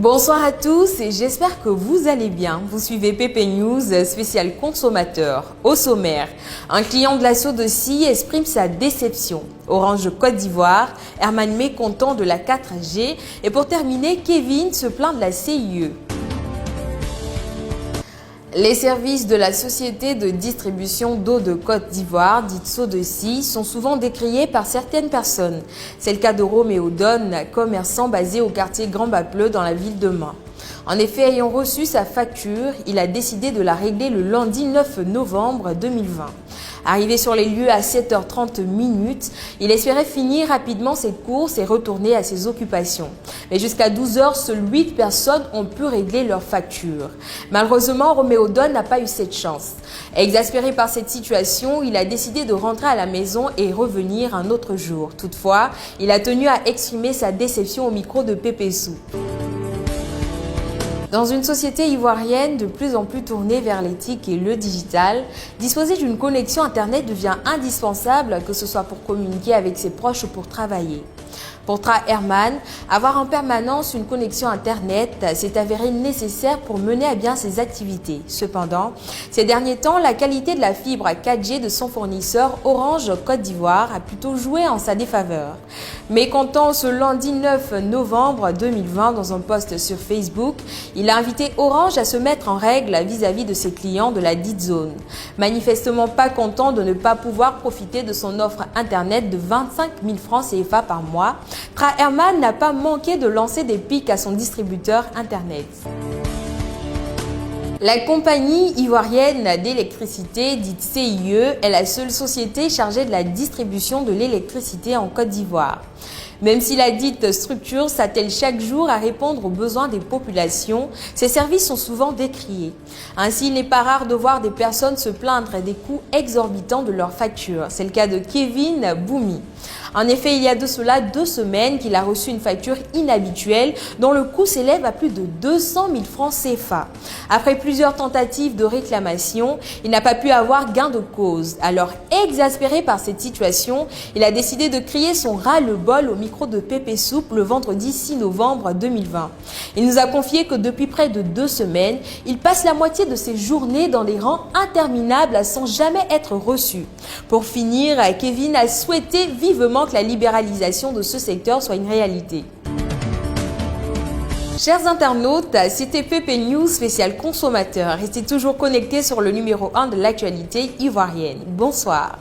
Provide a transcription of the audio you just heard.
Bonsoir à tous et j'espère que vous allez bien. Vous suivez PP News spécial consommateur. Au sommaire, un client de la SODECI exprime sa déception. Orange de Côte d'Ivoire, Herman mécontent de la 4G et pour terminer, Kevin se plaint de la CIE. Les services de la société de distribution d'eau de Côte d'Ivoire, dite SODECI, sont souvent décriés par certaines personnes. C'est le cas de Roméo Donne, commerçant basé au quartier Grand Bapleu dans la ville de Mans. En effet, ayant reçu sa facture, il a décidé de la régler le lundi 9 novembre 2020. Arrivé sur les lieux à 7h30, il espérait finir rapidement ses courses et retourner à ses occupations. Mais jusqu'à 12h, seules 8 personnes ont pu régler leur facture. Malheureusement, Roméo Donne n'a pas eu cette chance. Exaspéré par cette situation, il a décidé de rentrer à la maison et revenir un autre jour. Toutefois, il a tenu à exprimer sa déception au micro de Pépé Sou. Dans une société ivoirienne de plus en plus tournée vers l'éthique et le digital, disposer d'une connexion Internet devient indispensable, que ce soit pour communiquer avec ses proches ou pour travailler. Pour Tra Herman, avoir en permanence une connexion Internet s'est avéré nécessaire pour mener à bien ses activités. Cependant, ces derniers temps, la qualité de la fibre 4G de son fournisseur Orange Côte d'Ivoire a plutôt joué en sa défaveur. Mécontent ce lundi 9 novembre 2020 dans un post sur Facebook, il a invité Orange à se mettre en règle vis-à-vis de ses clients de la dite zone. Manifestement pas content de ne pas pouvoir profiter de son offre Internet de 25 000 francs CFA par mois, Tra Herman n'a pas manqué de lancer des pics à son distributeur Internet. La compagnie ivoirienne d'électricité, dite CIE, est la seule société chargée de la distribution de l'électricité en Côte d'Ivoire. Même si la dite structure s'attelle chaque jour à répondre aux besoins des populations, ses services sont souvent décriés. Ainsi, il n'est pas rare de voir des personnes se plaindre des coûts exorbitants de leurs factures. C'est le cas de Kevin Boumi. En effet, il y a de cela 2 semaines qu'il a reçu une facture inhabituelle dont le coût s'élève à plus de 200 000 francs CFA. Après plusieurs tentatives de réclamation, il n'a pas pu avoir gain de cause. Alors, exaspéré par cette situation, il a décidé de crier son ras-le-bol au micro de Pépé Soupe le vendredi 6 novembre 2020. Il nous a confié que depuis près de 2 semaines, il passe la moitié de ses journées dans des rangs interminables sans jamais être reçu. Pour finir, Kevin a souhaité vivement que la libéralisation de ce secteur soit une réalité. Chers internautes, c'était PP News spécial consommateur. Restez toujours connectés sur le numéro 1 de l'actualité ivoirienne. Bonsoir.